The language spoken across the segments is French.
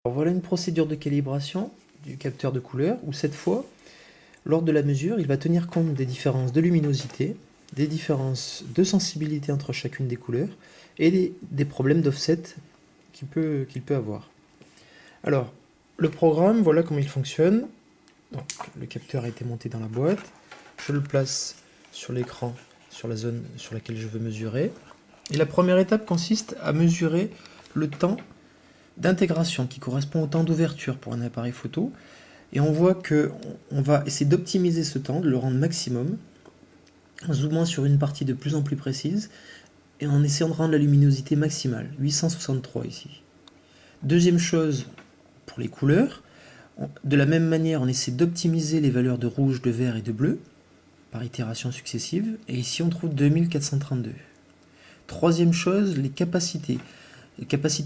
Alors voilà une procédure de calibration du capteur de couleur où cette fois, lors de la mesure, il va tenir compte des différences de luminosité, des différences de sensibilité entre chacune des couleurs et des problèmes d'offset qu'il peut avoir. Alors, le programme, voilà comment il fonctionne. Donc, le capteur a été monté dans la boîte. Je le place sur l'écran, sur la zone sur laquelle je veux mesurer. Et la première étape consiste à mesurer le temps d'intégration qui correspond au temps d'ouverture pour un appareil photo. Et on voit que on va essayer d'optimiser ce temps, de le rendre maximum, en zoomant sur une partie de plus en plus précise et en essayant de rendre la luminosité maximale, 863 ici. Deuxième chose, pour les couleurs, de la même manière, on essaie d'optimiser les valeurs de rouge, de vert et de bleu par itération successive, et ici on trouve 2432. Troisième chose, les capacités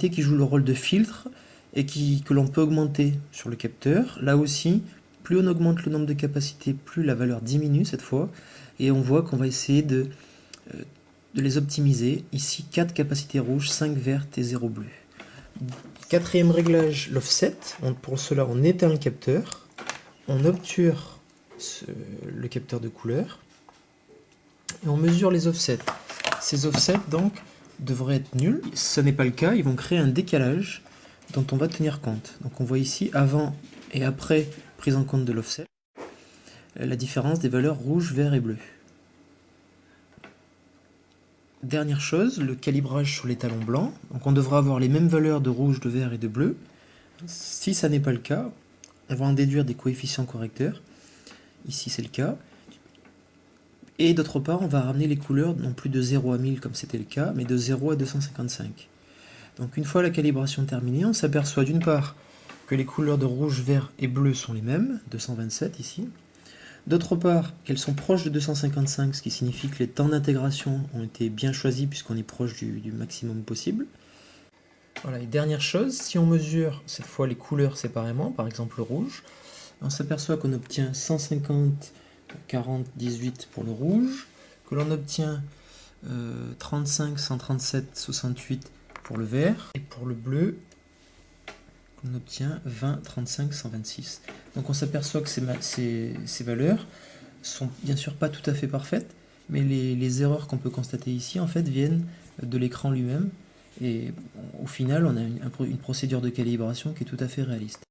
qui jouent le rôle de filtre et que l'on peut augmenter sur le capteur. Là aussi, plus on augmente le nombre de capacités, plus la valeur diminue cette fois, et on voit qu'on va essayer de les optimiser. Ici, 4 capacités rouges, 5 vertes et 0 bleu. Quatrième réglage, l'offset. Pour cela, on éteint le capteur, on obture le capteur de couleur, et on mesure les offsets. Ces offsets, donc, devraient être nuls. Ce n'est pas le cas, ils vont créer un décalage dont on va tenir compte. Donc on voit ici, avant et après prise en compte de l'offset, la différence des valeurs rouge, vert et bleu. Dernière chose, le calibrage sur les talons blancs. Donc on devra avoir les mêmes valeurs de rouge, de vert et de bleu. Si ça n'est pas le cas, on va en déduire des coefficients correcteurs. Ici c'est le cas. Et d'autre part, on va ramener les couleurs non plus de 0 à 1000 comme c'était le cas, mais de 0 à 255. Donc une fois la calibration terminée, on s'aperçoit d'une part que les couleurs de rouge, vert et bleu sont les mêmes, 227 ici. D'autre part, qu'elles sont proches de 255, ce qui signifie que les temps d'intégration ont été bien choisis puisqu'on est proche du maximum possible. Voilà, et dernière chose, si on mesure cette fois les couleurs séparément, par exemple le rouge, on s'aperçoit qu'on obtient 150, 40, 18 pour le rouge, que l'on obtient 35, 137, 68 pour le vert, et pour le bleu, on obtient 20, 35, 126. Donc on s'aperçoit que ces valeurs sont bien sûr pas tout à fait parfaites, mais les erreurs qu'on peut constater ici en fait viennent de l'écran lui-même, et au final on a une procédure de calibration qui est tout à fait réaliste.